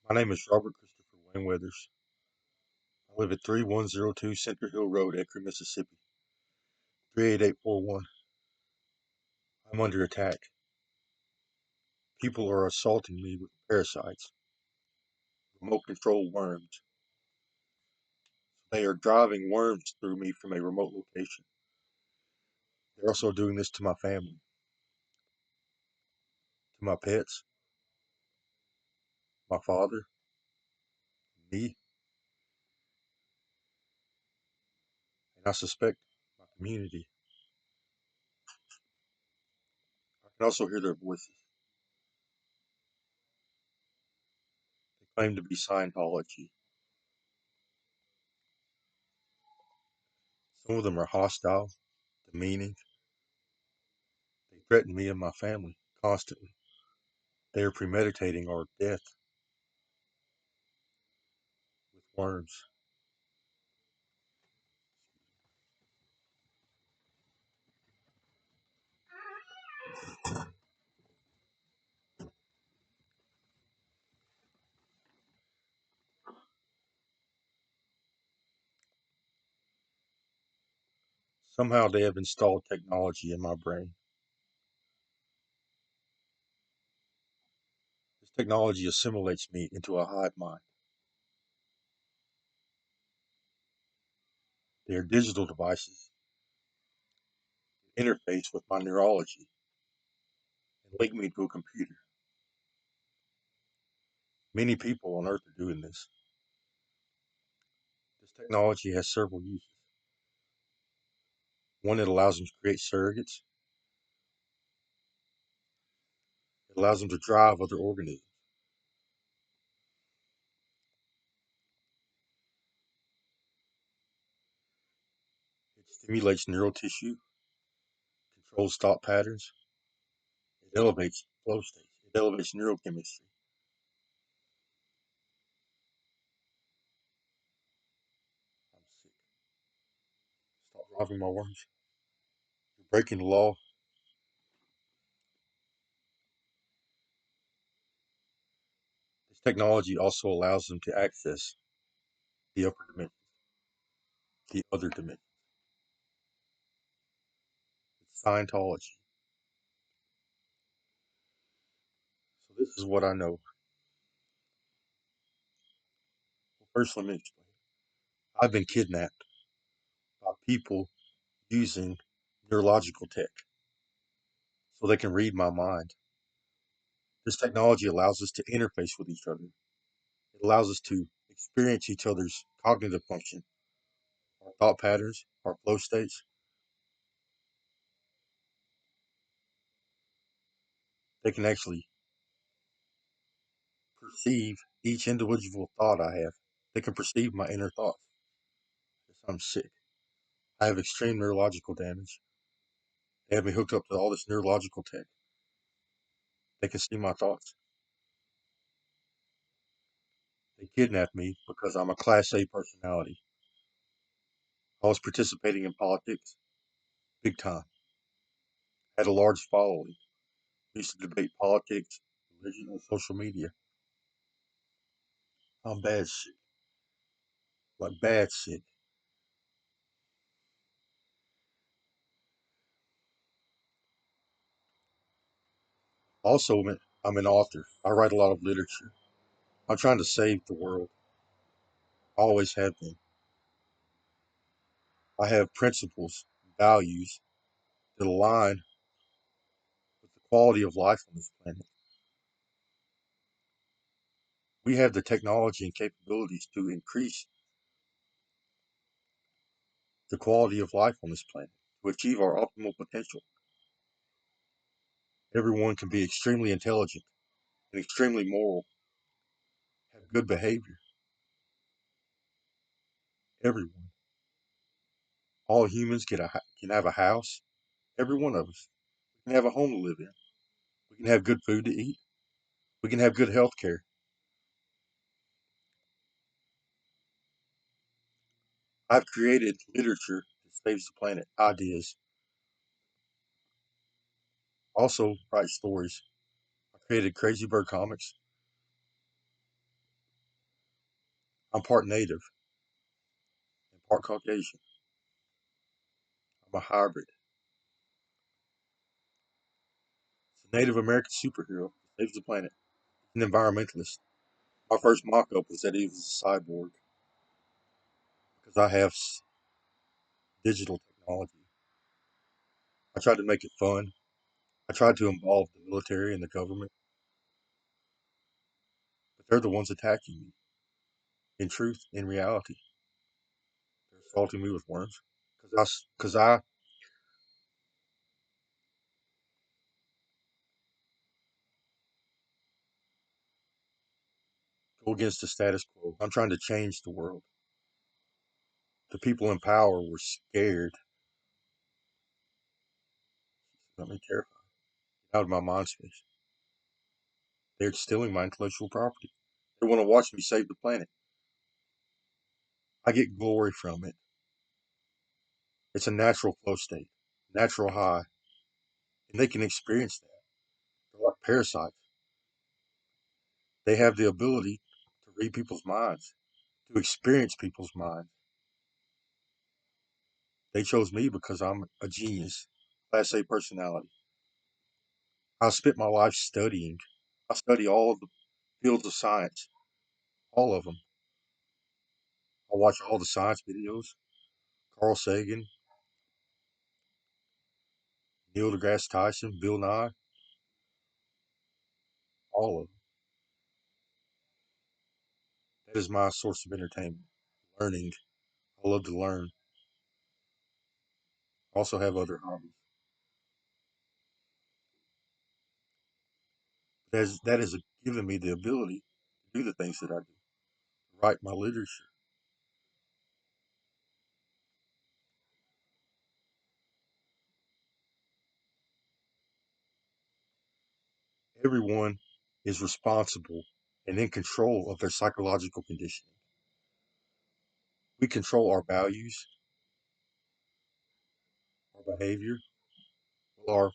My name is Robert Christopher Wayne Weathers. I live at 3102 Center Hill Road, Acre, Mississippi, 38841. I'm under attack. People are assaulting me with parasites, remote control worms. They are driving worms through me from a remote location. They're also doing this to my family, to my pets, my father, me, and I suspect my community. I can also hear their voices. They claim to be Scientology. Some of them are hostile, demeaning. They threaten me and my family constantly. They are premeditating our death with worms. Somehow they have installed technology in my brain. This technology assimilates me into a hive mind. They are digital devices that interface with my neurology and link me to a computer. Many people on Earth are doing this. This technology has several uses. One, it allows them to create surrogates. It allows them to drive other organisms. It stimulates neural tissue, controls thought patterns. It elevates flow states. It elevates neurochemistry. I'm sick. Stop driving my worms. You're breaking the law. This technology also allows them to access the upper dimension, the other dimension. It's Scientology. So this is what I know. Well, first, let me explain. I've been kidnapped by people using neurological tech so they can read my mind. This technology allows us to interface with each other. It allows us to experience each other's cognitive function, our thought patterns, our flow states. They can actually perceive each individual thought I have. They can perceive my inner thoughts. I'm sick. I have extreme neurological damage. They have me hooked up to all this neurological tech. They can see my thoughts. They kidnapped me because I'm a Class A personality. I was participating in politics big time. Had a large following. Used to debate politics, religion, on social media. I'm bad sick. Like bad sick. Also, I'm an author. I write a lot of literature. I'm trying to save the world. I always have been. I have principles, values that align with the quality of life on this planet. We have the technology and capabilities to increase the quality of life on this planet, to achieve our optimal potential. Everyone can be extremely intelligent and extremely moral, have good behavior. Everyone. All humans can have a house. Every one of us. We can have a home to live in. We can have good food to eat. We can have good health care. I've created literature that saves the planet, ideas. Also write stories. I created Crazy Bird Comics. I'm part native and part Caucasian. I'm a hybrid. It's a Native American superhero who saves the planet. An environmentalist. My first mock-up was that he was a cyborg because I have digital technology. I tried to make it fun. I tried to involve the military and the government, but they're the ones attacking me. In truth, in reality, they're assaulting me with worms because I go against the status quo. I'm trying to change the world. The people in power were scared. Got me terrified. Out of my mind space. They're stealing my intellectual property. They want to watch me save the planet. I get glory from it. It's a natural flow state, natural high, and they can experience that. They're like parasites. They have the ability to read people's minds, to experience people's minds. They chose me because I'm a genius, Class A personality. I spent my life studying. I study all of the fields of science, all of them. I watch all the science videos. Carl Sagan, Neil deGrasse Tyson, Bill Nye, all of them. That is my source of entertainment. Learning. I love to learn. I also have other hobbies. That has given me the ability to do the things that I do. Write my literature. Everyone is responsible and in control of their psychological conditioning. We control our values, our behavior, our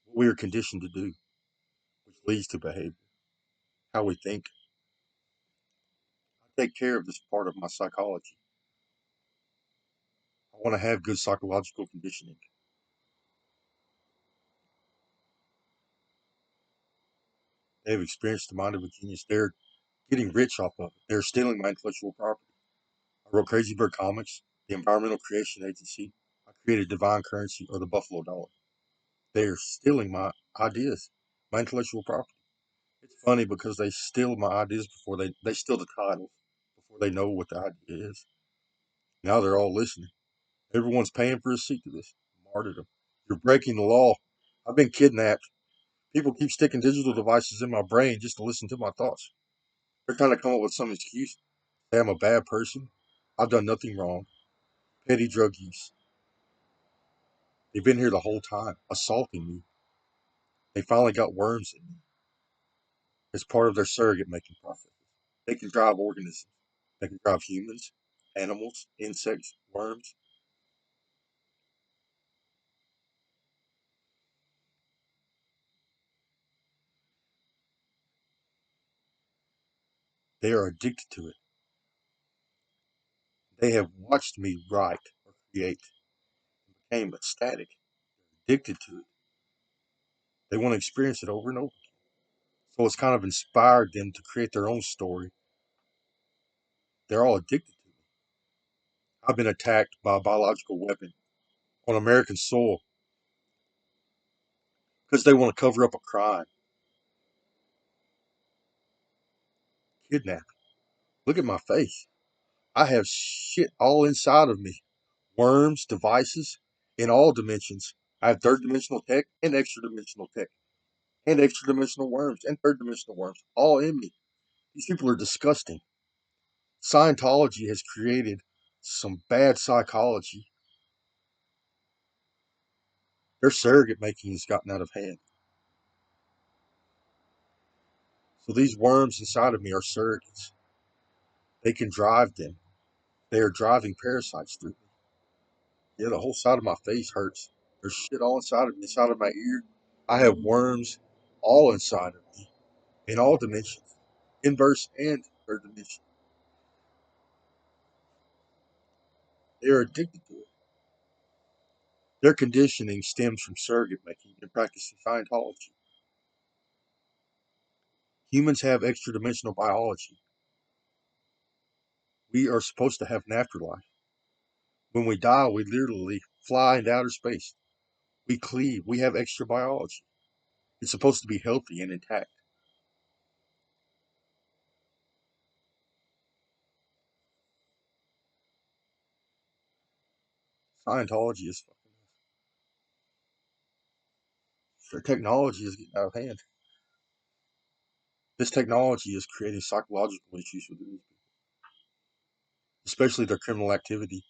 what we are conditioned to do, which leads to behavior, how we think. I take care of this part of my psychology. I want to have good psychological conditioning. They have experienced the mind of a genius. They're getting rich off of it. They're stealing my intellectual property. I wrote Crazy Bird Comics, the Environmental Creation Agency. I created Divine Currency or the Buffalo Dollar. They're stealing my ideas, my intellectual property. It's funny because they steal my ideas before they steal the titles before they know what the idea is. Now they're all listening. Everyone's paying for a seat to this. Martyrdom. You're breaking the law. I've been kidnapped. People keep sticking digital devices in my brain just to listen to my thoughts. They're trying to come up with some excuse. Say I'm a bad person. I've done nothing wrong. Petty drug use. They've been here the whole time, assaulting me. They finally got worms in me. It's part of their surrogate making process. They can drive organisms. They can drive humans, animals, insects, worms. They are addicted to it. They have watched me write or create and became ecstatic, addicted to it. They want to experience it over and over. So it's kind of inspired them to create their own story. They're all addicted to it. I've been attacked by a biological weapon on American soil because they want to cover up a crime, kidnapping. Look at my face. I have shit all inside of me. Worms, devices, in all dimensions. I have third dimensional tech and extra dimensional tech, and extra dimensional worms and third dimensional worms, all in me. These people are disgusting. Scientology has created some bad psychology. Their surrogate making has gotten out of hand. So these worms inside of me are surrogates. They can drive them. They are driving parasites through me. Yeah, the whole side of my face hurts. There's shit all inside of me, inside of my ear. I have worms all inside of me. in all dimensions, inverse and third dimension. They are addicted to it. Their conditioning stems from surrogate making and practicing Scientology. Humans have extra dimensional biology. We are supposed to have an afterlife. When we die, we literally fly into outer space. We cleave. We have extra biology. It's supposed to be healthy and intact. Scientology is fucking. Their technology is getting out of hand. This technology is creating psychological issues with these people, especially their criminal activity.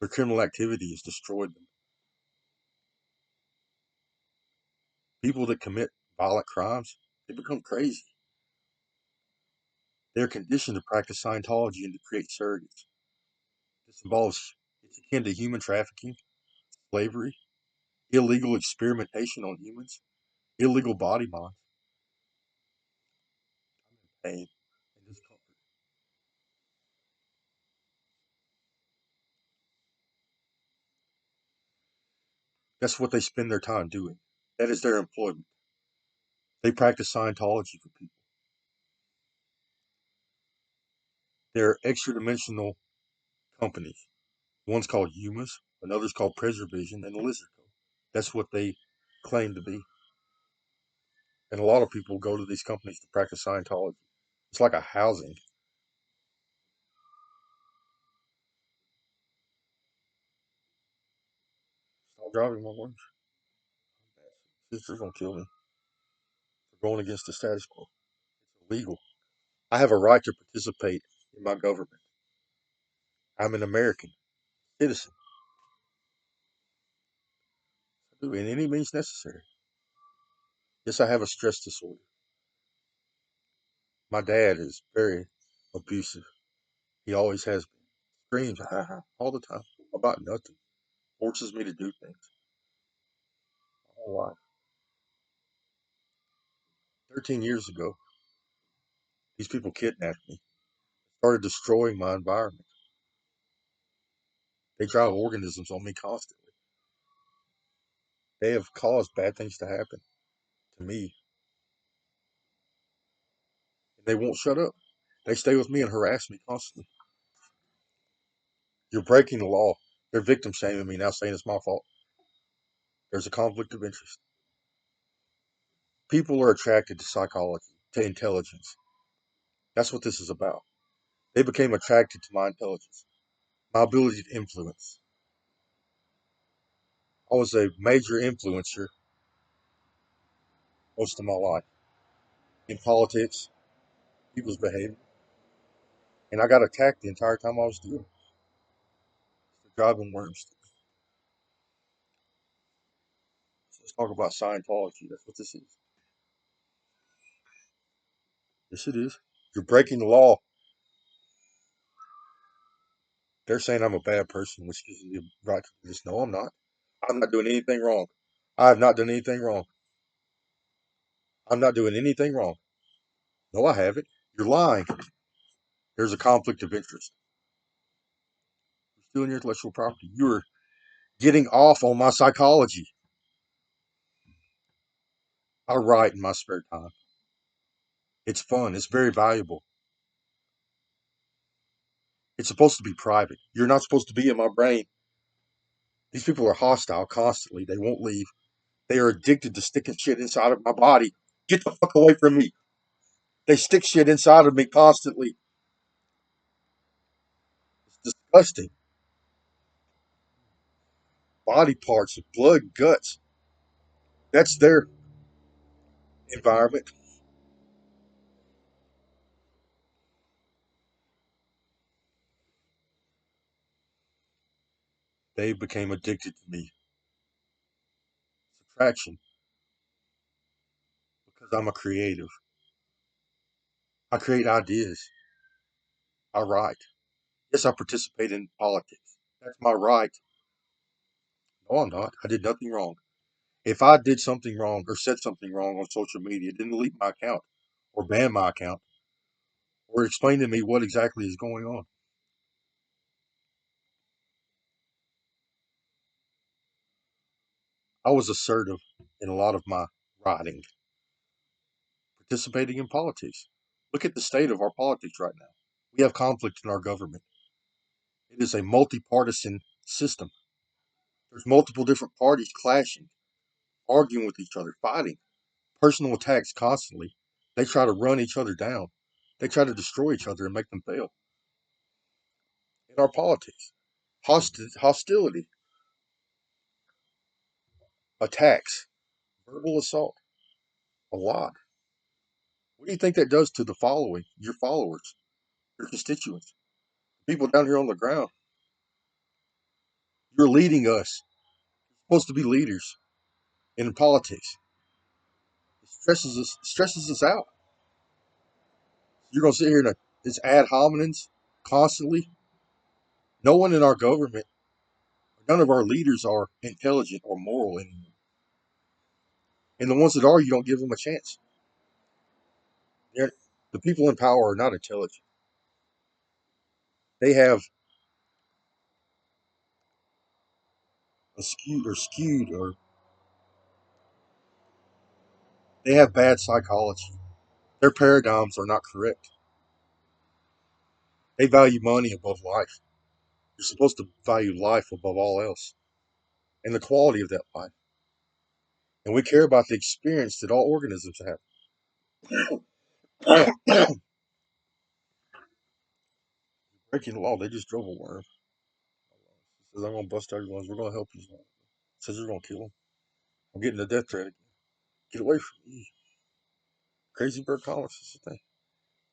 Their criminal activity has destroyed them. People that commit violent crimes, they become crazy. They are conditioned to practice Scientology and to create surrogates. This involves, it's akin to human trafficking, slavery, illegal experimentation on humans, illegal body minds, pain, and discomfort. That's what they spend their time doing. That is their employment. They practice Scientology for people. They're extra dimensional companies. One's called Humus, another's called Preservision, and the Lizard Co. That's what they claim to be. And a lot of people go to these companies to practice Scientology. It's like a housing. Stop driving my lunch. Sister's gonna kill me for going against the status quo. It's illegal. I have a right to participate in my government. I'm an American citizen. I do in any means necessary. Yes, I have a stress disorder. My dad is very abusive. He always has been. Screams ha ha all the time about nothing. Forces me to do things. My whole life. 13 years ago, these people kidnapped me, started destroying my environment. They drive organisms on me constantly. They have caused bad things to happen to me, and they won't shut up. They stay with me and harass me constantly. You're breaking the law. They're victim shaming me now, saying it's my fault. There's a conflict of interest. People are attracted to psychology, to intelligence. That's what this is about. They became attracted to my intelligence, my ability to influence. I was a major influencer most of my life in politics, people's behavior, and I got attacked the entire time I was doing it. The driving worms. So let's talk about Scientology. That's what this is. Yes, it is. You're breaking the law. They're saying I'm a bad person, which gives me the right to do this. No, I'm not. I'm not doing anything wrong. I have not done anything wrong. I'm not doing anything wrong. No, I haven't. You're lying. There's a conflict of interest. You're stealing your intellectual property. You're getting off on my psychology. I write in my spare time. It's fun. It's very valuable. It's supposed to be private. You're not supposed to be in my brain. These people are hostile constantly. They won't leave. They are addicted to sticking shit inside of my body. Get the fuck away from me. They stick shit inside of me constantly. It's disgusting. Body parts, blood, guts. That's their environment. They became addicted to me. It's attraction because I'm a creative. I create ideas. I write. Yes, I participate in politics. That's my right. No, I'm not. I did nothing wrong. If I did something wrong or said something wrong on social media, didn't delete my account or ban my account or explain to me what exactly is going on. I was assertive in a lot of my writing, participating in politics. Look at the state of our politics right now. We have conflict in our government. It is a multi-partisan system. There's multiple different parties clashing, arguing with each other, fighting, personal attacks constantly. They try to run each other down. They try to destroy each other and make them fail. In our politics, hostility, attacks, verbal assault, a lot. What do you think that does to the following, your followers, your constituents, people down here on the ground? You're leading us. You're supposed to be leaders in politics. It stresses us out. You're gonna sit here and it's ad hominems constantly. No one in our government, none of our leaders are intelligent or moral anymore. And the ones that are, you don't give them a chance. They're, the people in power are not intelligent. They have skewed, or they have bad psychology. Their paradigms are not correct. They value money above life. You're supposed to value life above all else and the quality of that life. And we care about the experience that all organisms have. Breaking the law, they just drove a worm. Says, I'm going to bust everyone's. We're going to help you. Says, you're going to kill him. I'm getting a death threat again. Get away from me. Crazy Bird Comics is the thing.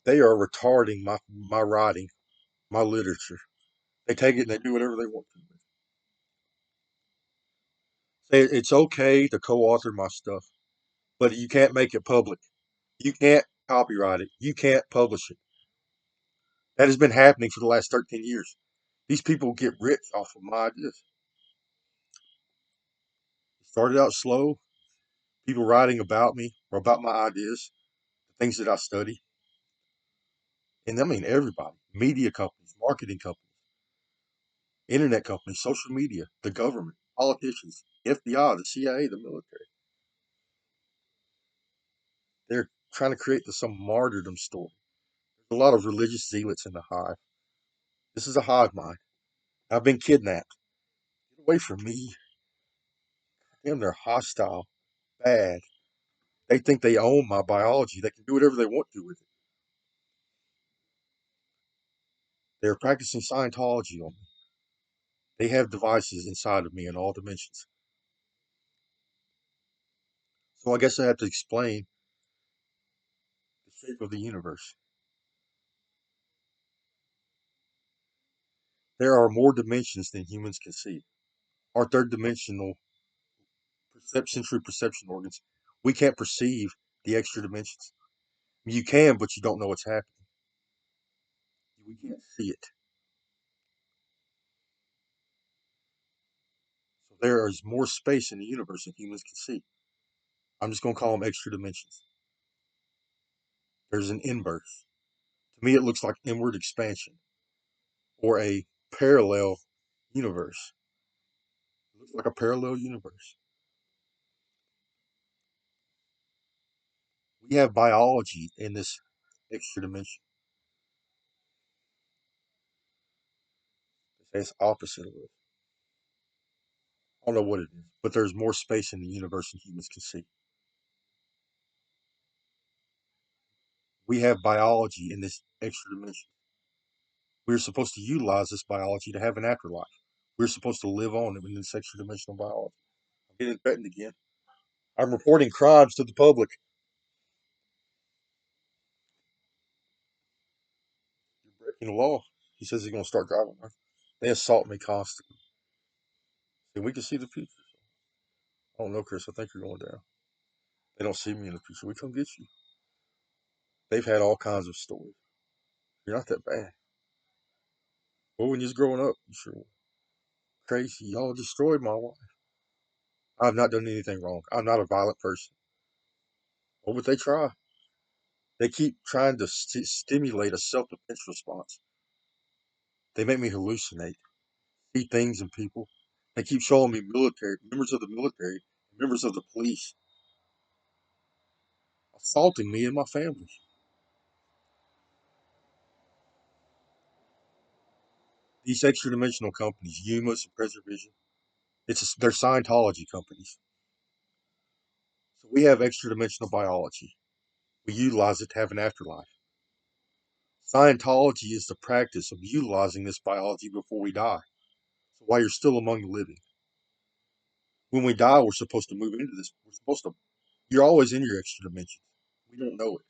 They are retarding my writing, my literature. They take it and they do whatever they want to. Say it's okay to co-author my stuff, but you can't make it public. You can't copyright it. You can't publish it. That has been happening for the last 13 years. These people get rich off of my ideas. It started out slow, people writing about me or about my ideas, the things that I study. And I mean everybody, media companies, marketing companies, internet companies, social media, the government, politicians, FBI, the CIA, the military. They're trying to create some martyrdom story. There's a lot of religious zealots in the hive. This is a hive mind. I've been kidnapped. Get away from me. Damn, they're hostile, bad. They think they own my biology. They can do whatever they want to with it. They're practicing Scientology on me. They have devices inside of me in all dimensions. So I guess I have to explain the shape of the universe. There are more dimensions than humans can see. Our third dimensional sensory perception organs, we can't perceive the extra dimensions. You can, but you don't know what's happening. We can't see it. So there is more space in the universe than humans can see. I'm just going to call them extra dimensions. There's an inverse. To me, it looks like inward expansion or a parallel universe. It looks like a parallel universe. We have biology in this extra dimension. They say it's opposite of it. I don't know what it is, but there's more space in the universe than humans can see. We have biology in this extra dimension. We're supposed to utilize this biology to have an afterlife. We're supposed to live on in this extra dimensional biology. I'm getting threatened again. I'm reporting crimes to the public. You're breaking the law. He says he's going to start driving. They assault me constantly. And we can see the future. I don't know, Chris. I think you're going down. They don't see me in the future. We come get you. They've had all kinds of stories. You're not that bad. Well, when you was growing up, you sure were crazy. Y'all destroyed my life. I've not done anything wrong. I'm not a violent person. What would they try? They keep trying to stimulate a self-defense response. They make me hallucinate, see things in people. They keep showing me members of the military, members of the police, assaulting me and my family. These extra dimensional companies, Humus and Preservision, they're Scientology companies. So we have extra dimensional biology. We utilize it to have an afterlife. Scientology is the practice of utilizing this biology before we die. So while you're still among the living, when we die, we're supposed to move into this. We're supposed to. You're always in your extra dimensions. We don't know it.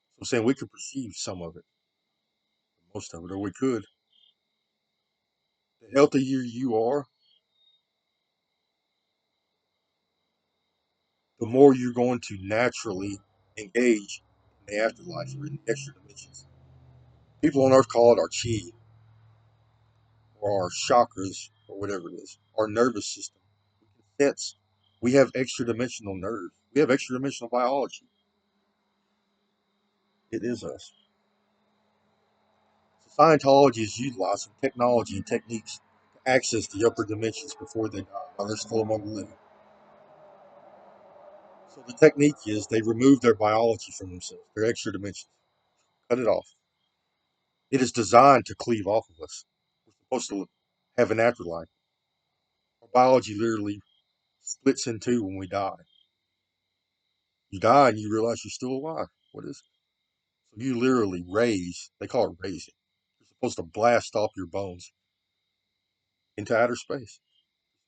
So I'm saying we could perceive some of it, most of it, or we could. The healthier you are, the more you're going to naturally engage in the afterlife or in the extra dimensions. People on Earth call it our chi or our chakras or whatever it is, our nervous system. We can sense. We have extra dimensional nerves. We have extra dimensional biology. It is us. So Scientology is utilizing technology and techniques to access the upper dimensions before they die while they're still among the living. So the technique is they remove their biology from themselves, their extra dimensions, cut it off. It is designed to cleave off of us. We're supposed to have an afterlife. Our biology literally splits in two when we die. You die and you realize you're still alive. What is it? So you literally raise, they call it raising. You're supposed to blast off your bones into outer space.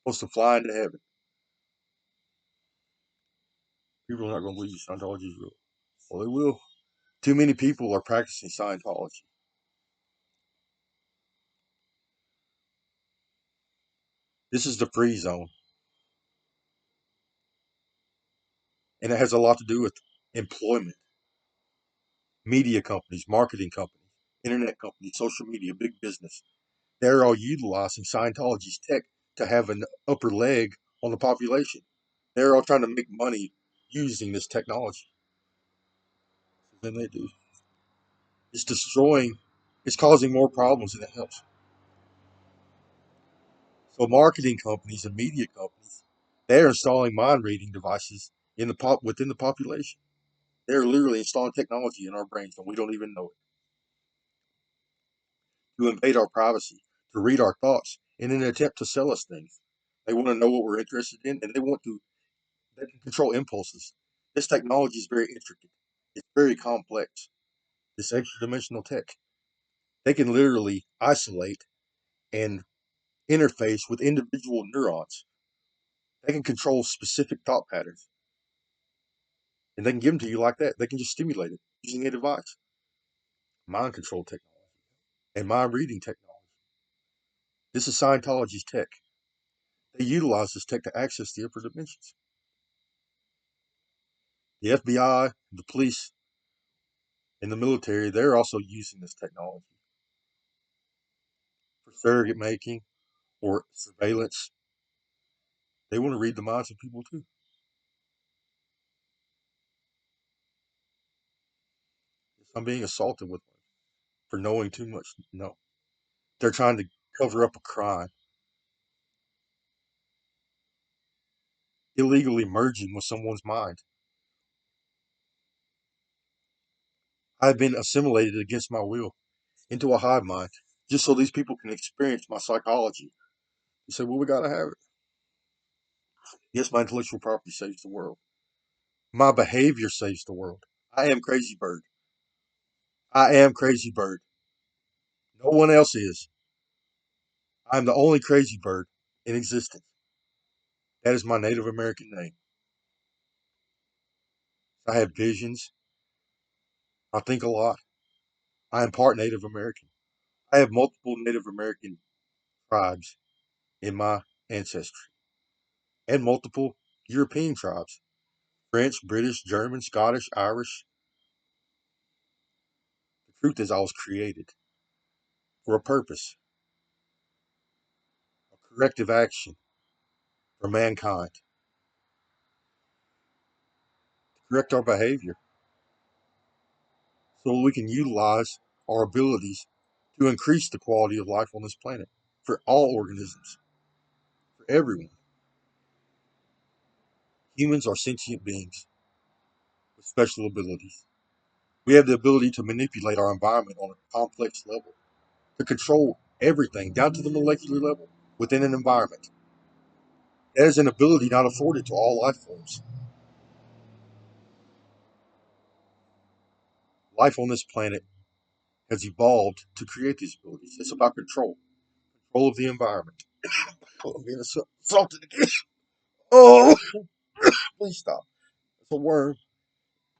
You're supposed to fly into heaven. People are not going to believe Scientology is real. Well, they will. Too many people are practicing Scientology. This is the free zone, and it has a lot to do with employment, media companies, marketing companies, internet companies, social media, big business. They're all utilizing Scientology's tech to have an upper leg on the population. They're all trying to make money using this technology. Then they do. It's destroying, it's causing more problems than it helps. So marketing companies and media companies, they're installing mind reading devices in within the population. They're literally installing technology in our brains and we don't even know it to invade our privacy, to read our thoughts in an attempt to sell us things. They want to know what we're interested in and they can control impulses. This technology is very intricate. It's very complex. This extra dimensional tech. They can literally isolate and interface with individual neurons. They can control specific thought patterns. And they can give them to you like that. They can just stimulate it using a device. Mind control technology and mind reading technology. This is Scientology's tech. They utilize this tech to access the upper dimensions. The FBI, the police, and the military, they're also using this technology for surrogate making or surveillance. They want to read the minds of people too. I'm being assaulted with for knowing too much. No, they're trying to cover up a crime, illegally merging with someone's mind. I've been assimilated against my will into a hive mind just so these people can experience my psychology. You say, well, we got to have it. Yes, my intellectual property saves the world. My behavior saves the world. I am Crazy Bird. I am Crazy Bird. No one else is. I'm the only Crazy Bird in existence. That is my Native American name. I have visions. I think a lot. I am part Native American. I have multiple Native American tribes in my ancestry and multiple European tribes: French, British, German, Scottish, Irish. The truth is, I was created for a purpose, a corrective action. for mankind to correct our behavior so we can utilize our abilities to increase the quality of life on this planet for all organisms, for everyone. Humans are sentient beings with special abilities. We have the ability to manipulate our environment on a complex level, to control everything down to the molecular level within an environment. That is an ability not afforded to all life forms. Life on this planet has evolved to create these abilities. It's about control, control of the environment. Oh, I'm being assaulted again. Oh, please stop. It's a worm.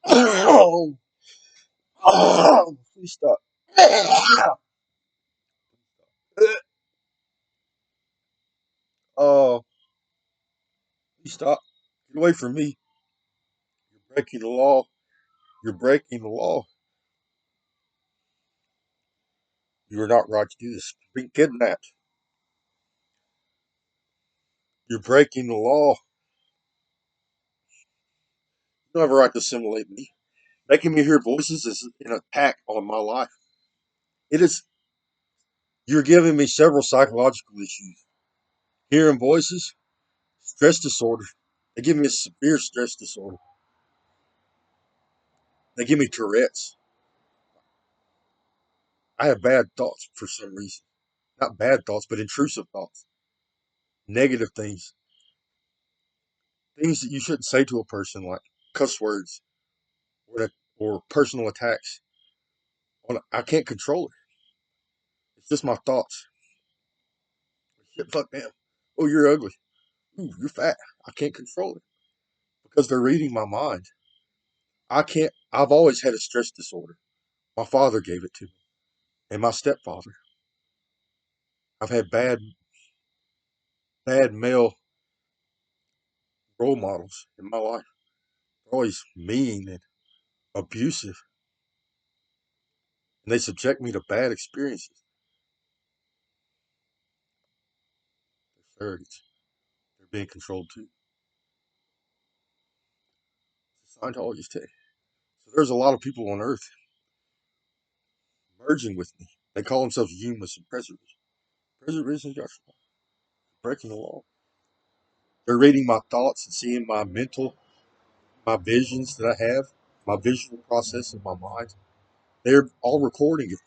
Oh, please stop. Oh, please stop. Get away from me. You're breaking the law. You're breaking the law. You are not right to do this. You're being kidnapped. You're breaking the law. You don't have a right to assimilate me. Making me hear voices is an attack on my life. It is. You're giving me several psychological issues. Hearing voices, stress disorder. They give me a severe stress disorder. They give me Tourette's. I have bad thoughts for some reason. Not bad thoughts, but intrusive thoughts. Negative things. Things that you shouldn't say to a person, like cuss words or personal attacks. I can't control it. It's just my thoughts. Shit, fuck them. Oh, you're ugly. Ooh, you're fat. I can't control it because they're reading my mind. I can't. I've always had a stress disorder. My father gave it to me, and my stepfather. I've had bad male role models in my life. They're always mean and abusive, and they subject me to bad experiences. They're surrogates. They're being controlled too. It's a Scientologist tech. So there's a lot of people on Earth merging with me. They call themselves humanists and preservationists. Preservationists are breaking the law. They're reading my thoughts and seeing my visions that I have, my visual process in my mind. They're all recording it.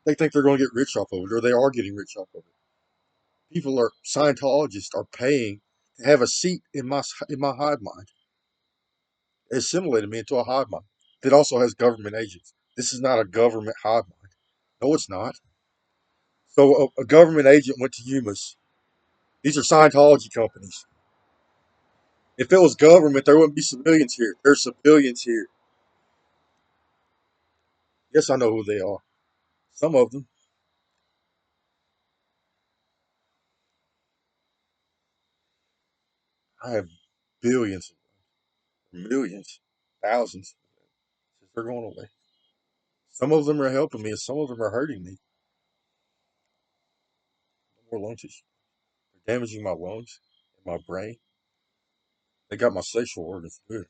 They think they're going to get rich off of it, or they are getting rich off of it. Scientologists are paying to have a seat in my hive mind. They assimilated me into a hive mind that also has government agents. This is not a government hive mind. No, it's not. So a government agent went to Humus. These are Scientology companies. If it was government, there wouldn't be civilians here. There's civilians here. Yes, I know who they are. Some of them. I have billions, millions, thousands. They're going away. Some of them are helping me, and some of them are hurting me. More lung tissue. They're damaging my lungs and my brain. They got my sexual organs too.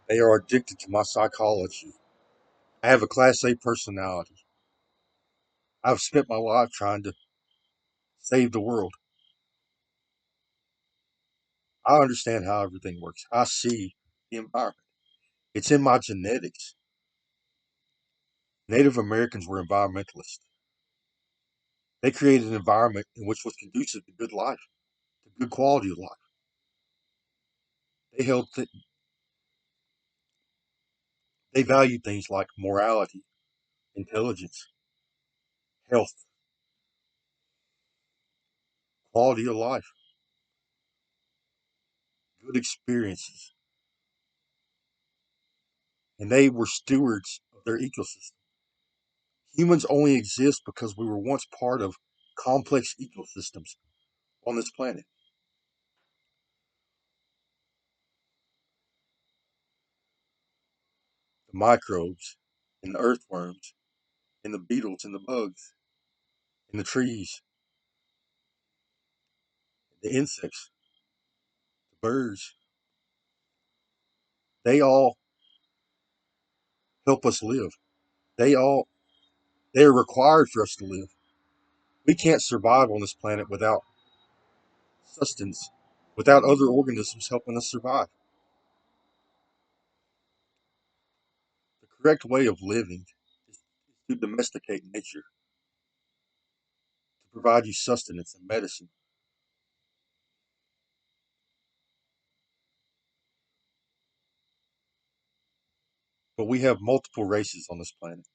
They are addicted to my psychology. I have a class A personality. I've spent my life trying to save the world. I understand how everything works. I see the environment. It's in my genetics. Native Americans were environmentalists. They created an environment in which was conducive to good life, to good quality of life. They held they valued things like morality, intelligence, health, quality of life, good experiences, and they were stewards of their ecosystem. Humans only exist because we were once part of complex ecosystems on this planet. the microbes, and the earthworms, and the beetles, and the bugs, and the trees, the insects, the birds, they all help us live. They all they are required for us to live. We can't survive on this planet without sustenance, without other organisms helping us survive. The correct way of living is to domesticate nature, to provide you sustenance and medicine. But we have multiple races on this planet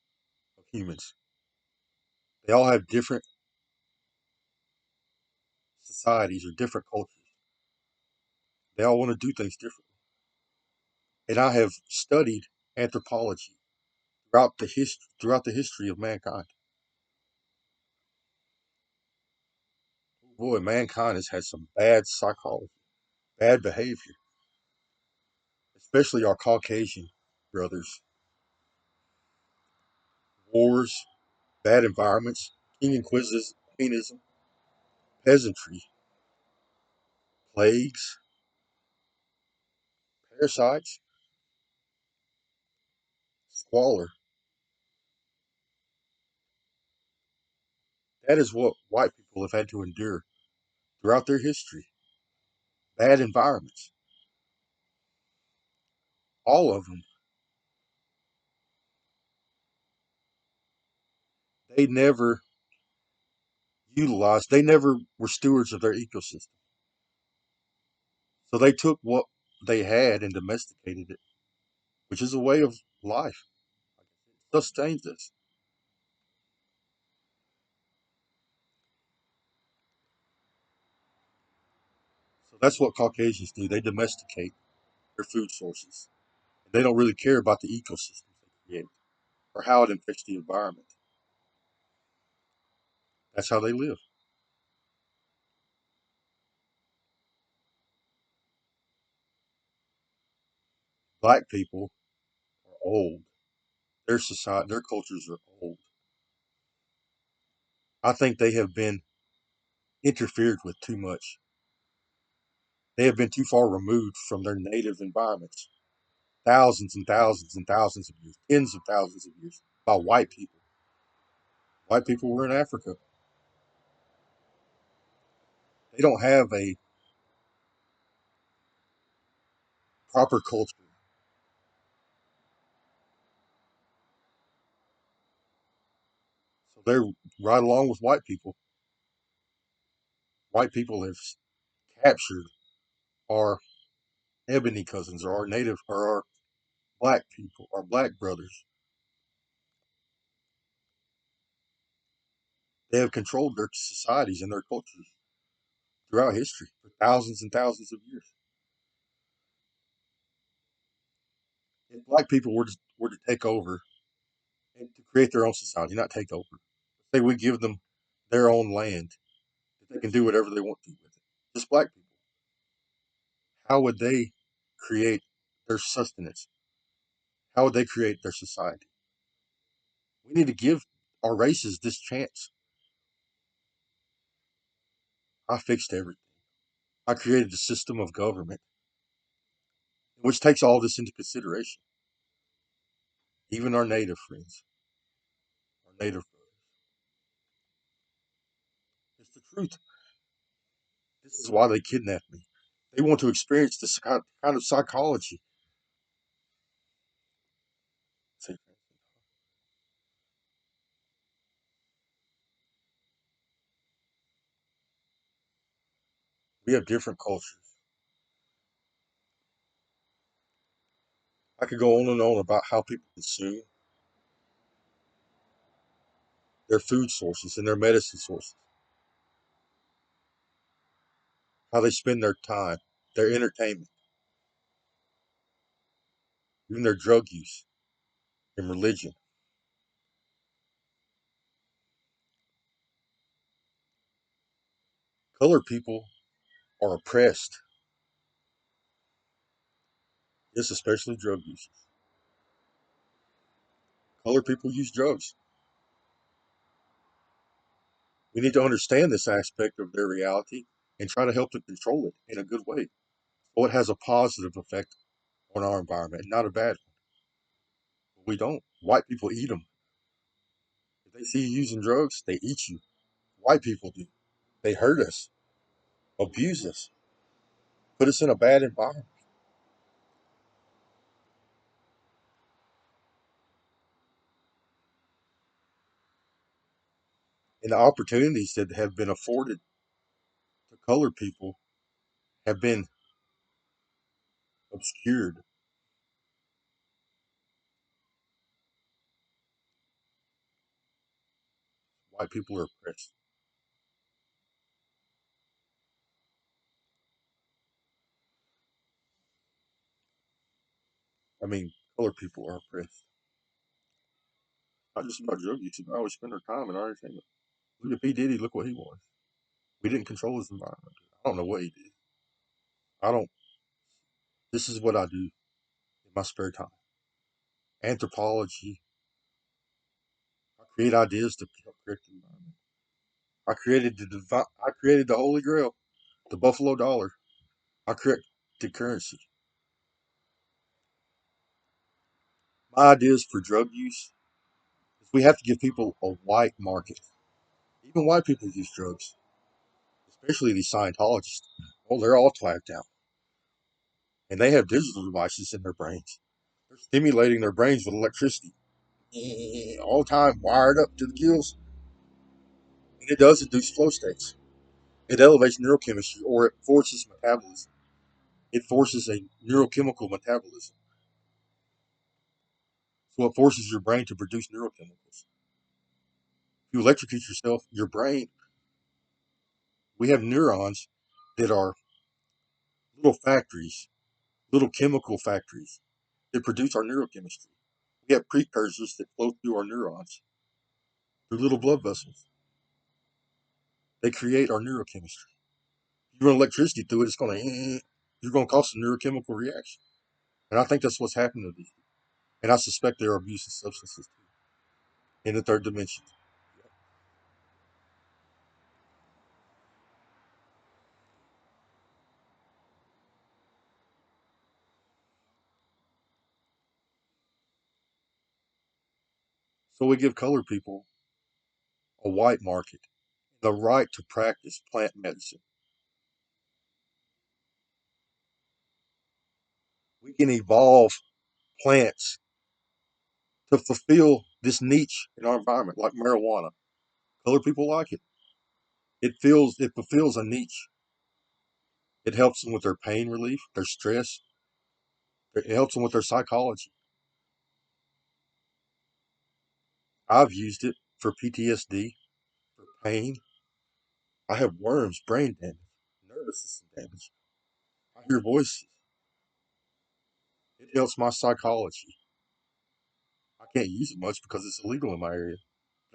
of humans. They all have different societies or different cultures. They all want to do things differently. And I have studied anthropology throughout the history of mankind. Boy, mankind has had some bad psychology, bad behavior, especially our Caucasian brothers. Wars, bad environments, king and queenism, peasantry, plagues, parasites, squalor. That is what white people have had to endure throughout their history. Bad environments, all of them. They never utilized, they never were stewards of their ecosystem. So they took what they had and domesticated it, which is a way of life. It sustains us. So that's what Caucasians do. They domesticate their food sources. They don't really care about the ecosystems they create or how it affects the environment. That's how they live. Black people are old. Their society, their cultures are old. I think they have been interfered with too much. They have been too far removed from their native environments. Thousands and thousands and thousands of years, tens of thousands of years, by white people. White people were in Africa. They don't have a proper culture. So they're right along with white people. White people have captured our ebony cousins or our native or our black people, our black brothers. They have controlled their societies and their cultures throughout history for thousands and thousands of years. If black people were to take over and to create their own society, not take over, say we give them their own land, that they can do whatever they want to with it. Just black people. How would they create their sustenance? How would they create their society? We need to give our races this chance. I fixed everything. I created a system of government which takes all this into consideration. Even our native friends, our native brothers. It's the truth. This is why they kidnapped me. They want to experience this kind of psychology. See, we have different cultures. I could go on and on about how people consume their food sources and their medicine sources, how they spend their time, their entertainment, even their drug use and religion. Colored people are oppressed, yes, especially drug users. Colored people use drugs. We need to understand this aspect of their reality and try to help them control it in a good way. So it has a positive effect on our environment, not a bad one. We don't. White people eat them. If they see you using drugs, they eat you. White people do. They hurt us, abuse us, put us in a bad environment. And the opportunities that have been afforded to colored people have been obscured. White people are oppressed. I mean, colored people are oppressed. Not just about drug use, but always spend their time in our entertainment. Look at P. Diddy, look what he was. We didn't control his environment. I don't know what he did. I don't, this is what I do in my spare time. Anthropology. I create ideas to help correct the environment. I created the Holy Grail, the Buffalo Dollar. I corrected currency. My ideas for drug use is we have to give people a white market. Even white people use drugs, especially these Scientologists. Oh, they're all twagged out. And they have digital devices in their brains. They're stimulating their brains with electricity all the time, wired up to the gills. And it does induce flow states. It elevates neurochemistry or it forces metabolism. It forces a neurochemical metabolism. So it forces your brain to produce neurochemicals. If you electrocute yourself, your brain, we have neurons that are little factories, little chemical factories that produce our neurochemistry. We have precursors that flow through our neurons, through little blood vessels. They create our neurochemistry. If you run electricity through it, it's going to, you're going to cause a neurochemical reaction. And I think that's what's happening to these people. And I suspect they're abusing substances too in the third dimension. So we give colored people a white market, the right to practice plant medicine. We can evolve plants to fulfill this niche in our environment, like marijuana. Colored people like it. It fulfills a niche. It helps them with their pain relief, their stress. It helps them with their psychology. I've used it for PTSD, for pain. I have worms, brain damage, nervous system damage. I hear voices. It helps my psychology. I can't use it much because it's illegal in my area.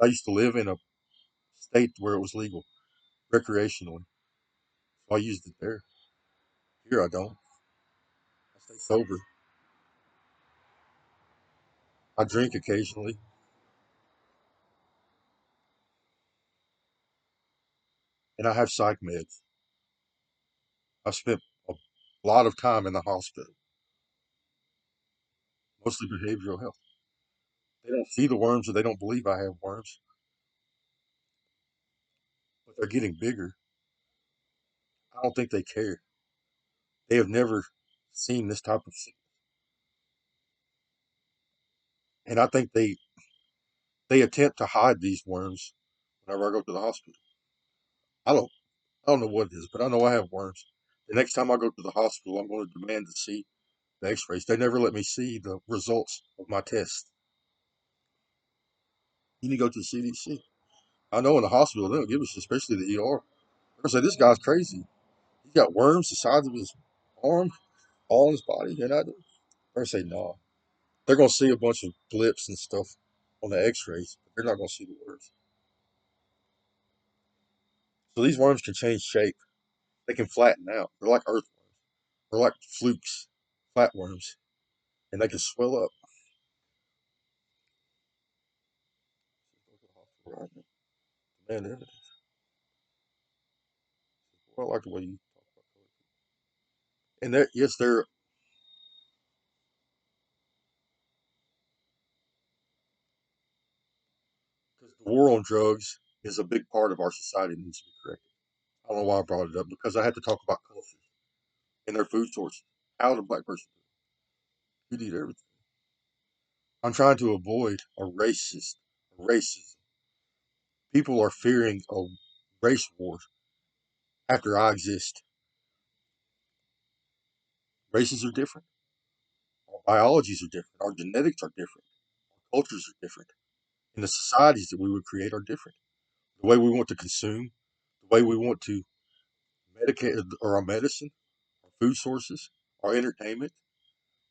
I used to live in a state where it was legal recreationally, so I used it there. Here I don't. I stay sober. I drink occasionally, and I have psych meds. I've spent a lot of time in the hospital, mostly behavioral health. They don't see the worms or they don't believe I have worms, but they're getting bigger. I don't think they care. They have never seen this type of sickness. And I think they attempt to hide these worms whenever I go to the hospital. I don't I don't know what it is, but I know I have worms. The next time I go to the hospital, I'm going to demand to see the X-rays. They never let me see the results of my test. You need to go to the CDC. I know in the hospital they don't give us, especially the ER. They're gonna say this guy's crazy. He's got worms the size of his arm, all in his body, and I. They're gonna say no. They're gonna see a bunch of blips and stuff on the X-rays, but they're not gonna see the worms. So these worms can change shape. They can flatten out. They're like earthworms. They're like flukes, flatworms, and they can swell up. Man, evidence. Well, I like the way you talk about colored people. And that, yes, there, because the war on drugs is a big part of our society that needs to be corrected. I don't know why I brought it up because I had to talk about cultures and their food sources. How the black person we eat everything. I'm trying to avoid racism. People are fearing a race war after I exist. Races are different. Our biologies are different. Our genetics are different. Our cultures are different. And the societies that we would create are different. The way we want to consume, the way we want to medicate or our medicine, our food sources, our entertainment,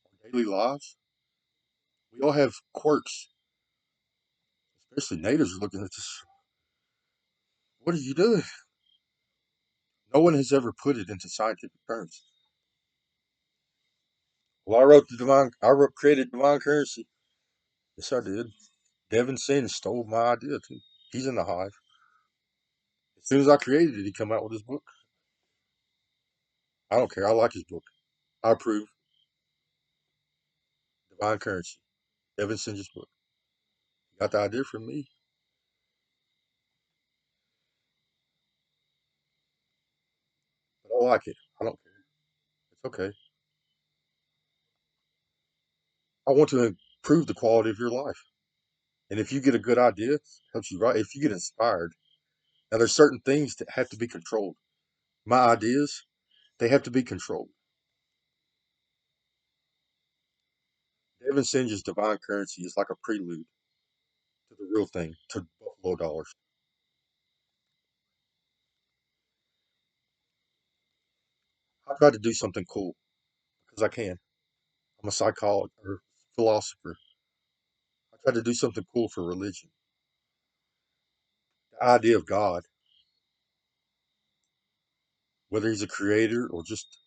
our daily lives. We all have quirks. Especially natives are looking at this. What are you doing? No one has ever put it into scientific terms. Well, created divine currency. Yes, I did. Devin Sin stole my idea too. He's in the hive. As soon as I created it, he come out with his book. I don't care. I like his book. I approve. Divine currency. Devin Sin's book. He got the idea from me, but I like it. I don't care. It's okay. I want to improve the quality of your life. And if you get a good idea, helps you right. If you get inspired, now there's certain things that have to be controlled. My ideas, they have to be controlled. Devin Singer's divine currency is like a prelude to the real thing, to Buffalo dollars. I try to do something cool because I can. I'm a psychologist or philosopher. I try to do something cool for religion. The idea of God, whether he's a creator or just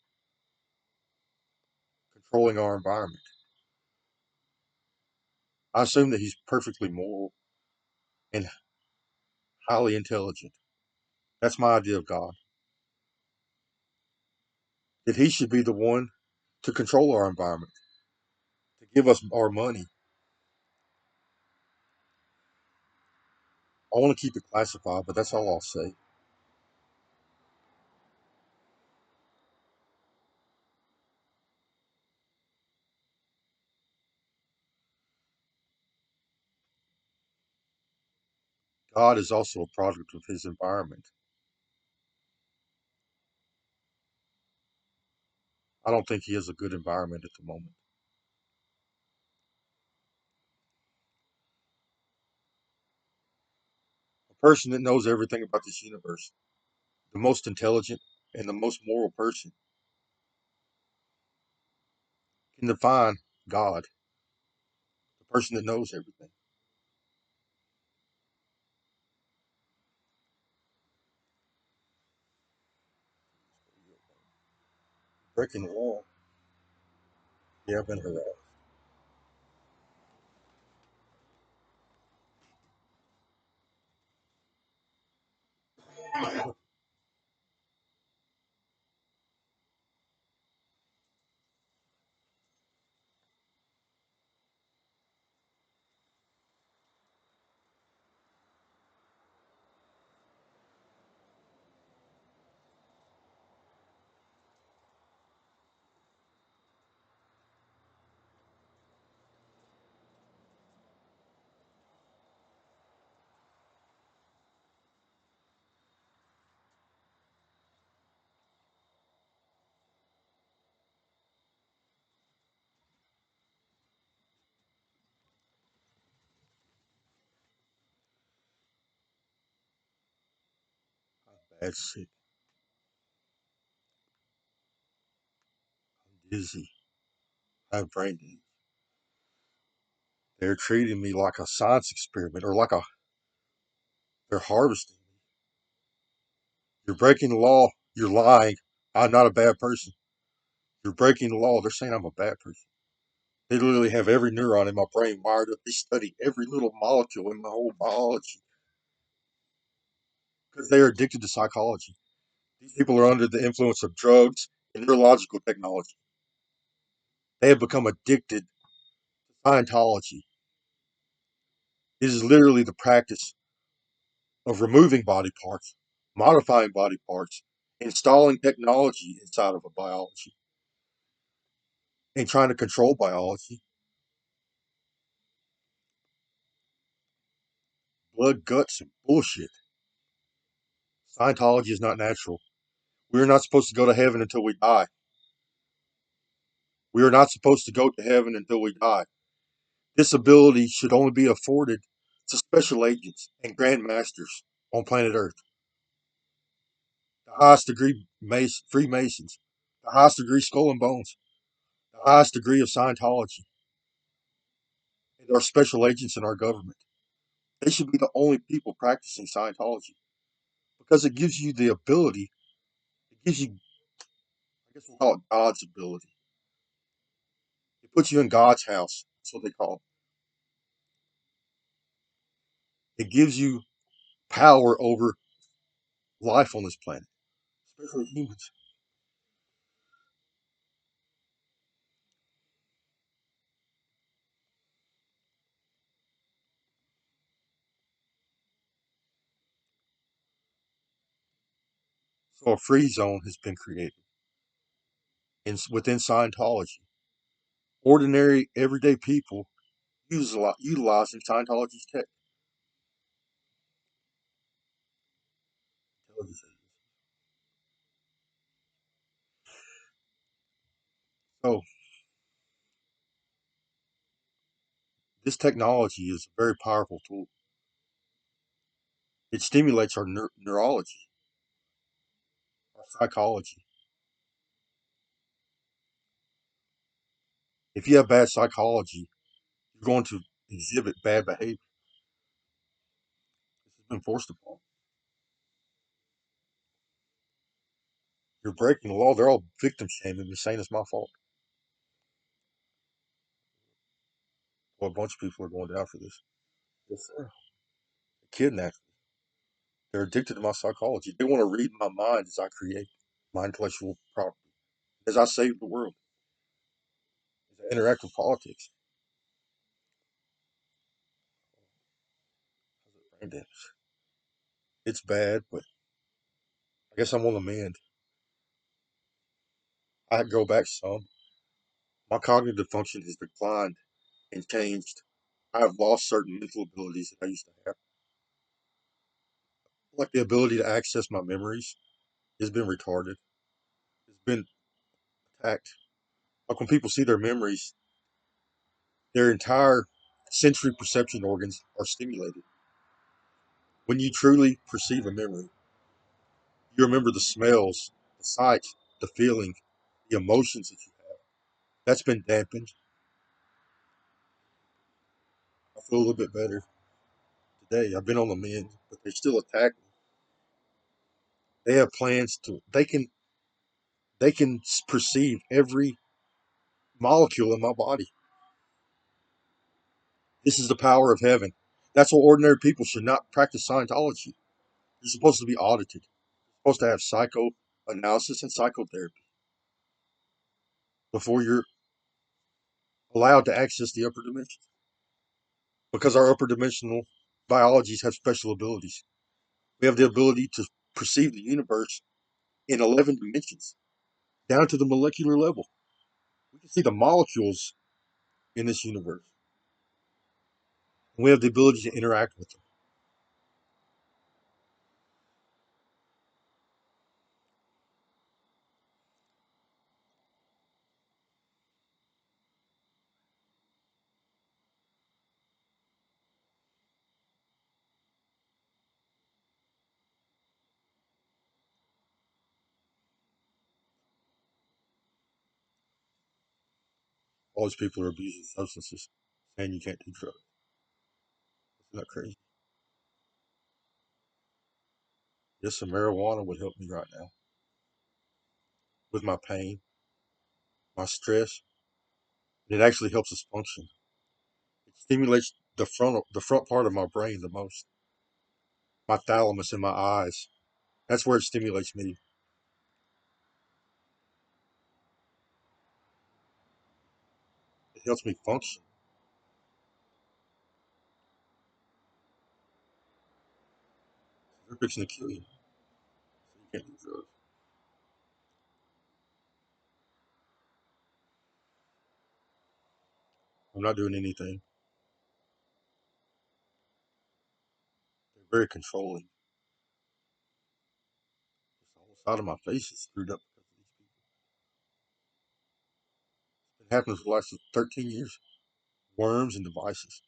controlling our environment. I assume that he's perfectly moral and highly intelligent. That's my idea of God. That he should be the one to control our environment, to give us our money. I want to keep it classified, but that's all I'll say. God is also a product of his environment. I don't think he has a good environment at the moment. A person that knows everything about this universe, the most intelligent and the most moral person, can define God, the person that knows everything. Breaking the law. Yeah, I've been harassed. I'm bad sick. I'm dizzy. I have brain damage. They're treating me like a science experiment or like a they're harvesting me. You're breaking the law. You're lying. I'm not a bad person. You're breaking the law. They're saying I'm a bad person. They literally have every neuron in my brain wired up. They study every little molecule in my whole biology. because they are addicted to psychology. These people are under the influence of drugs and neurological technology. They have become addicted to Scientology. It is literally the practice of removing body parts, modifying body parts, installing technology inside of a biology, and trying to control biology. Blood, guts, and bullshit. Scientology is not natural. We are not supposed to go to heaven until we die. We are not supposed to go to heaven until we die. This ability should only be afforded to special agents and grand masters on planet Earth. The highest degree Freemasons, the highest degree Skull and Bones, the highest degree of Scientology, and our special agents in our government. They should be the only people practicing Scientology because it gives you the ability, it gives you, I guess we'll call it God's ability. It puts you in God's house. That's what they call it. It gives you power over life on this planet, especially humans. So a free zone has been created within Scientology. Ordinary, everyday people utilizing Scientology's technology. So this technology is a very powerful tool. It stimulates our neurology, our psychology. If you have bad psychology, you're going to exhibit bad behavior. This has been forced upon. You're breaking the law. They're all victim shaming me, saying it's my fault. Well, a bunch of people are going down for this. Yes, sir. Kidnapped. They're addicted to my psychology. They want to read my mind as I create my intellectual property, as I save the world, as I interact with politics. Brain damage. It's bad, but I guess I'm on the mend. I go back some. My cognitive function has declined and changed. I have lost certain mental abilities that I used to have. Like the ability to access my memories has been retarded. It's been attacked. Like when people see their memories, their entire sensory perception organs are stimulated. When you truly perceive a memory, you remember the smells, the sights, the feeling, the emotions that you have. That's been dampened. I feel a little bit better today. I've been on the mend, but they still attack me. They have plans to. They can perceive every molecule in my body. This is the power of heaven. That's why ordinary people should not practice Scientology. You're supposed to be audited. You're supposed to have psychoanalysis and psychotherapy before you're allowed to access the upper dimensions. Because our upper dimensional biologies have special abilities. We have the ability to perceive the universe in 11 dimensions, down to the molecular level. We can see the molecules in this universe. And we have the ability to interact with them. All these people are abusing substances, saying you can't do drugs. Isn't that crazy? Yes, some marijuana would help me right now with my pain, my stress. It actually helps us function. It stimulates the front part of my brain the most. my thalamus in my eyes. That's where it stimulates me. It helps me function. They're fixing to kill you, so you can't do drugs. I'm not doing anything. They're very controlling. The whole side of my face is screwed up because of these people. It's been happening for the last 13 years. Worms and devices.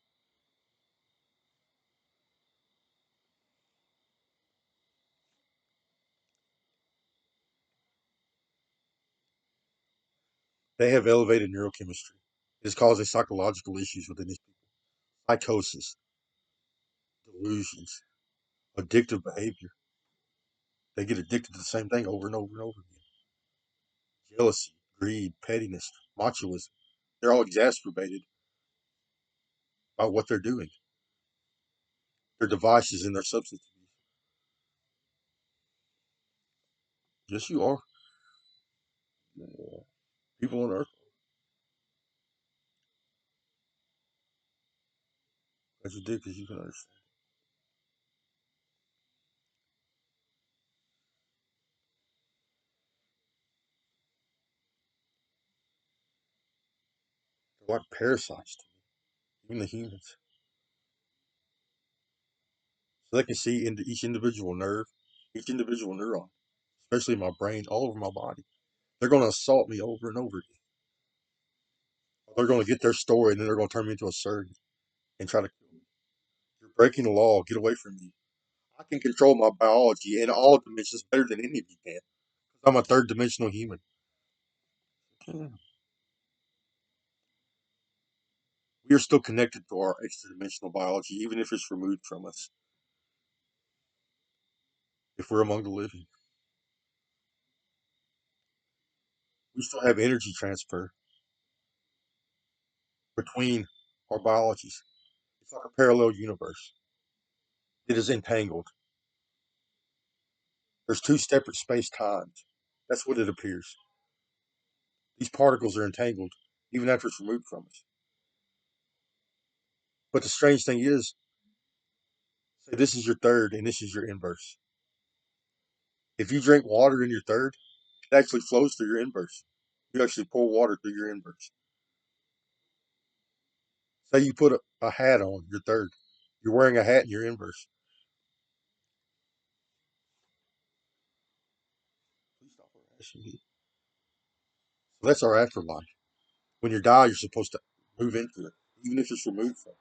They have elevated neurochemistry. It is causing psychological issues within these people. Psychosis, delusions, addictive behavior. They get addicted to the same thing over and over and over again. Jealousy, greed, pettiness, machoism. They're all exacerbated by what they're doing. Their devices and their substance abuse. Yes, you are. Yeah. People on earth, as addicted as you can understand. They're like parasites to me, even the humans. So they can see into each individual nerve, each individual neuron, especially in my brain, all over my body. They're going to assault me over and over again. They're going to get their story and then they're going to turn me into a surrogate and try to kill me. You're breaking the law. Get away from me. I can control my biology in all dimensions better than any of you can. I'm a third dimensional human. Yeah. We are still connected to our extra dimensional biology, even if it's removed from us, if we're among the living. We still have energy transfer between our biologies. It's like a parallel universe. It is entangled. There's two separate space times. That's what it appears. These particles are entangled even after it's removed from us. But the strange thing is, say this is your third and this is your inverse. If you drink water in your third, it actually flows through your inverse. You actually pour water through your inverse. Say you put a hat on your third. You're wearing a hat in your inverse. Please stop harassing me. So that's our afterlife. When you die, you're supposed to move into it, even if it's removed from you.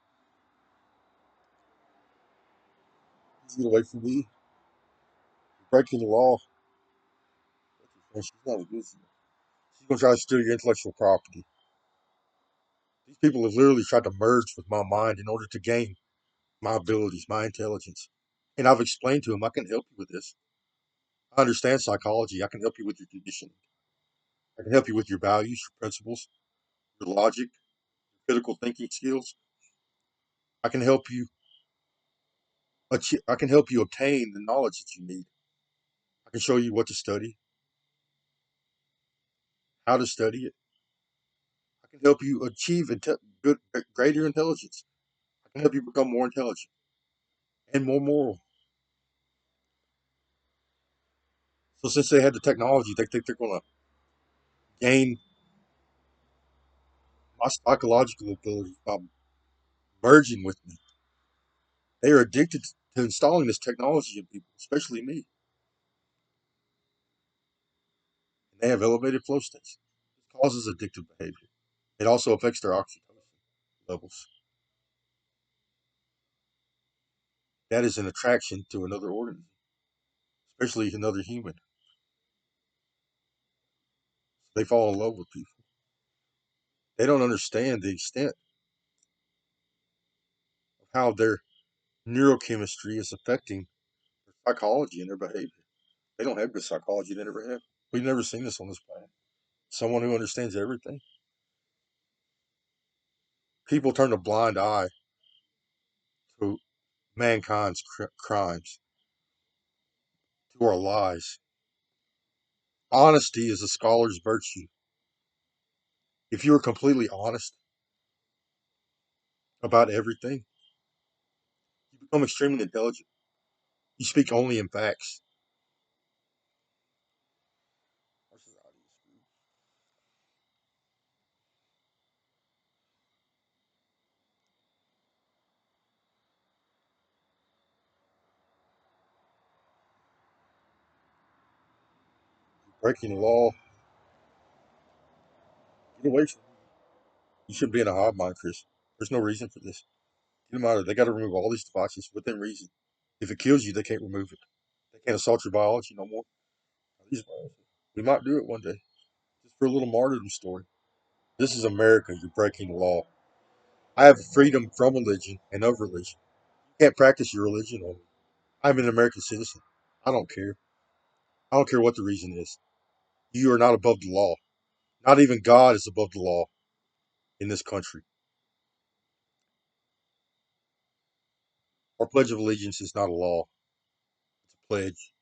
Get away from me. You're breaking the law. And she's not a good. She's gonna try to steal your intellectual property. These people have literally tried to merge with my mind in order to gain my abilities, my intelligence. And I've explained to them, I can help you with this. I understand psychology. I can help you with your conditioning. I can help you with your values, your principles, your logic, critical thinking skills. I can help you I can help you obtain the knowledge that you need. I can show you what to study, how to study it. I can help you achieve good, greater intelligence. I can help you become more intelligent and more moral. So since they have the technology, they think they're going to gain my psychological abilities by merging with me. They are addicted to installing this technology in people, especially me. And they have elevated flow states. It causes addictive behavior. It also affects their oxytocin levels. That is an attraction to another organism, especially another human. They fall in love with people. They don't understand the extent of how their neurochemistry is affecting their psychology and their behavior. They don't have good psychology. They never have. We've never seen this on this planet. Someone who understands everything. People turn a blind eye to mankind's crimes. You are lies. Honesty is a scholar's virtue. If you are completely honest about everything, you become extremely intelligent. You speak only in facts. Our society is screwed. You're breaking the law. Get away from me. You shouldn't be in a hive mind, Chris. There's no reason for this. Get them out of it. They got to remove all these devices within reason. If it kills you, they can't remove it. They can't assault your biology no more. These viruses. We might do it one day, just for a little martyrdom story. This is America. You're breaking the law. I have freedom from religion and of religion. You can't practice your religion on me. I'm an American citizen. I don't care. I don't care what the reason is. You are not above the law. Not even God is above the law in this country. Our Pledge of Allegiance is not a law, it's a pledge.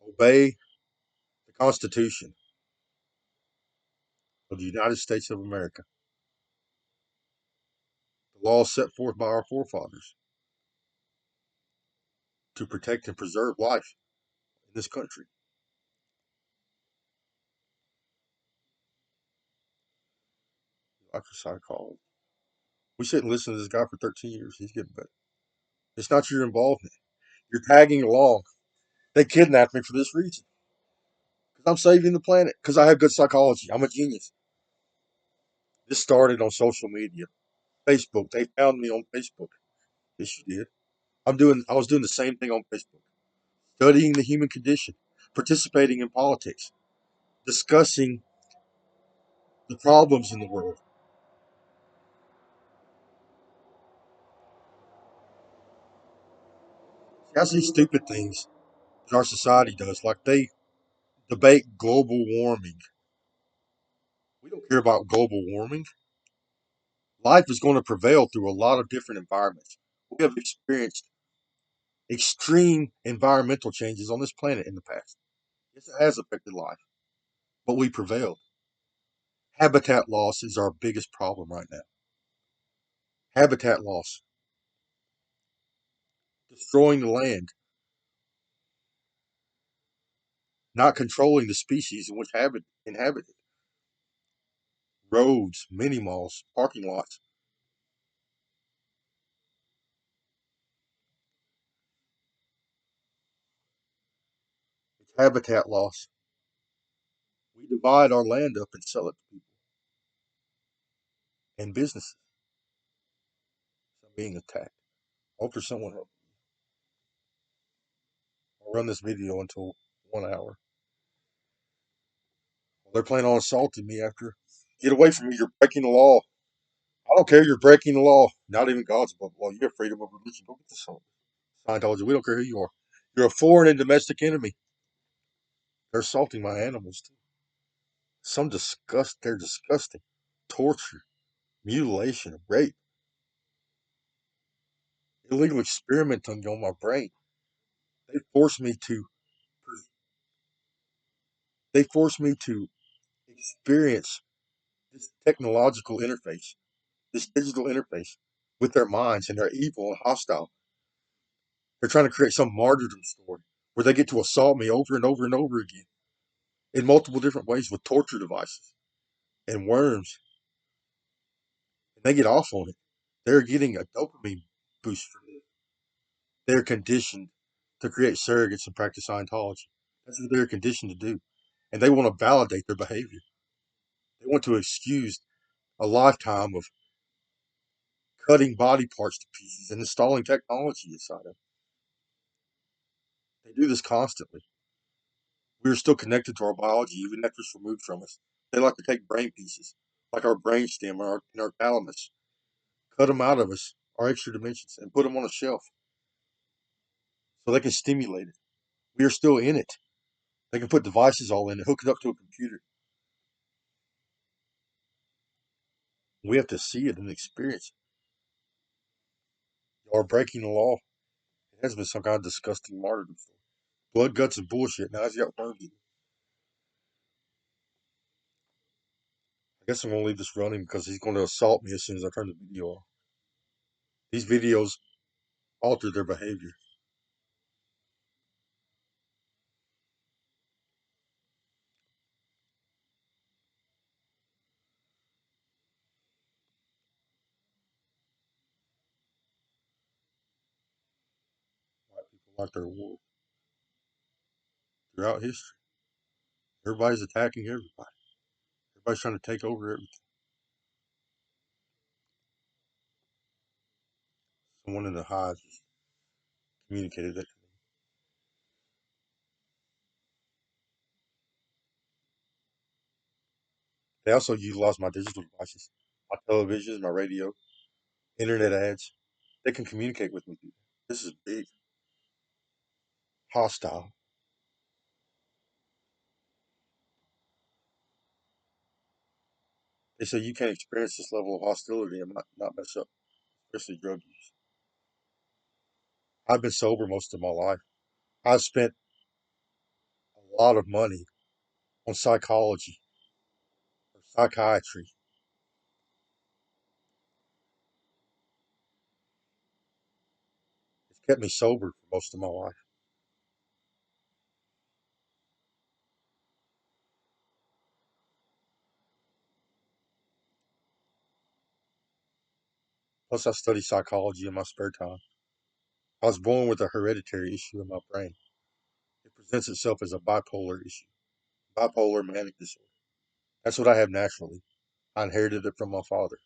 Obey the Constitution of the United States of America, the laws set forth by our forefathers to protect and preserve life in this country. Dr. Psychology. We sit and listen to this guy for 13 years. He's getting better. It's not your involvement. You're tagging along. They kidnapped me for this reason. Because I'm saving the planet. Because I have good psychology. I'm a genius. This started on social media. Facebook. They found me on Facebook. Yes, you did. I was doing the same thing on Facebook. Studying the human condition. Participating in politics. Discussing the problems in the world. That's these stupid things that our society does. Like they debate global warming. We don't care about global warming. Life is going to prevail through a lot of different environments. We have experienced extreme environmental changes on this planet in the past. Yes, it has affected life, but we prevailed. Habitat loss is our biggest problem right now. Habitat loss, destroying the land, not controlling the species in which inhabit it. Roads, mini malls, parking lots. It's habitat loss. We divide our land up and sell it to people and businesses. I'm being attacked. Hope there's someone help. I'll run this video until 1 hour. Well, they're planning on assaulting me after. Get away from me. You're breaking the law. I don't care. You're breaking the law. Not even God's above the law. You have freedom of religion. Go get the song. Scientology. We don't care who you are. You're a foreign and domestic enemy. They're assaulting my animals too. Some disgust. They're disgusting. Torture, mutilation, rape, illegal experimenting on my brain. They force me to. They force me to experience this technological interface, this digital interface with their minds, and they're evil and hostile. They're trying to create some martyrdom story where they get to assault me over and over and over again in multiple different ways with torture devices and worms, and they get off on it. They're getting a dopamine boost from it. They're conditioned to create surrogates and practice Scientology. That's what they're conditioned to do. And they want to validate their behavior. They want to excuse a lifetime of cutting body parts to pieces and installing technology inside them. They do this constantly. We are still connected to our biology even after it's removed from us. They like to take brain pieces, like our brainstem and our thalamus, cut them out of us, our extra dimensions, and put them on a shelf so they can stimulate it. We are still in it. They can put devices all in it, hook it up to a computer. We have to see it and experience it. You are breaking the law. It has been some kind of disgusting martyrdom. Blood, guts, and bullshit. Now he's got worms in it. I guess I'm gonna leave this running because he's going to assault me as soon as I turn the video off. These videos alter their behavior. White people like their war throughout history. Everybody's attacking everybody. Everybody's trying to take over everything. Someone in the hive just communicated that to me. They also utilize my digital devices, my television, my radio, internet ads. They can communicate with me. This is big, hostile. They say you can't experience this level of hostility and not mess up, especially drug use. I've been sober most of my life. I've spent a lot of money on psychology or psychiatry. It's kept me sober for most of my life. Plus, I study psychology in my spare time. I was born with a hereditary issue in my brain. It presents itself as a bipolar issue, bipolar manic disorder. That's what I have naturally. I inherited it from my father.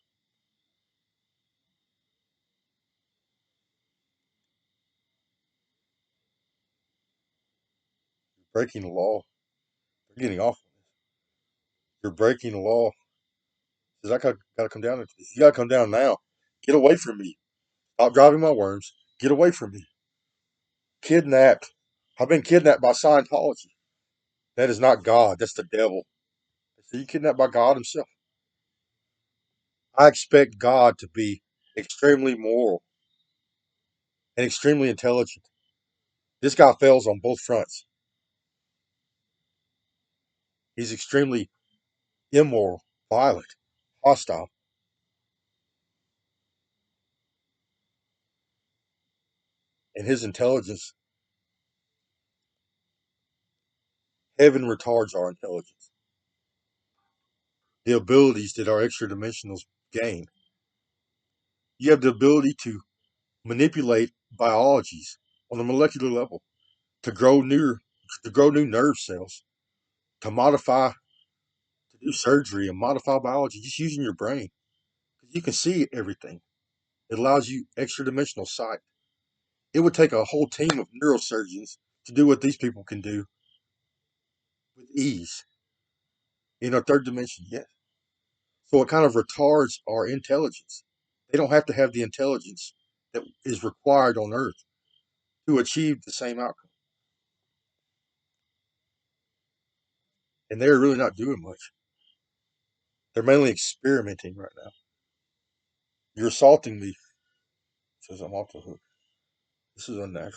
You're breaking the law. They're getting off on this. You're breaking the law. Says I gotta come down into this. You gotta come down now. Get away from me. Stop driving my worms. Get away from me. Kidnapped. I've been kidnapped by Scientology. That is not God. That's the devil. So you kidnapped by God himself. I expect God to be extremely moral and extremely intelligent. This guy fails on both fronts. He's extremely immoral, violent, hostile, and his intelligence, heaven retards our intelligence. The abilities that our extra dimensionals gain. You have the ability to manipulate biologies on a molecular level, to grow new nerve cells, to modify, to do surgery and modify biology just using your brain. You can see everything. It allows you extra dimensional sight. It would take a whole team of neurosurgeons to do what these people can do with ease in our third dimension. Yes. So it kind of retards our intelligence. They don't have to have the intelligence that is required on Earth to achieve the same outcome. And they're really not doing much. They're mainly experimenting right now. You're assaulting me, says I'm off the hook. This is unnatural.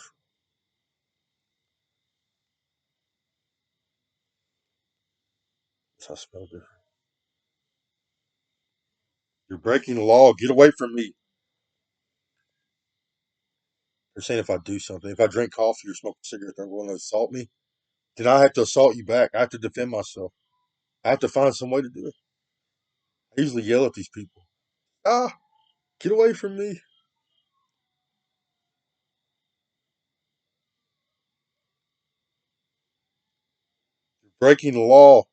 I smell different. You're breaking the law. Get away from me. They're saying if I do something, if I drink coffee or smoke a cigarette, they're going to assault me. Then I have to assault you back. I have to defend myself. I have to find some way to do it. I usually yell at these people. Ah, get away from me. You're breaking the law.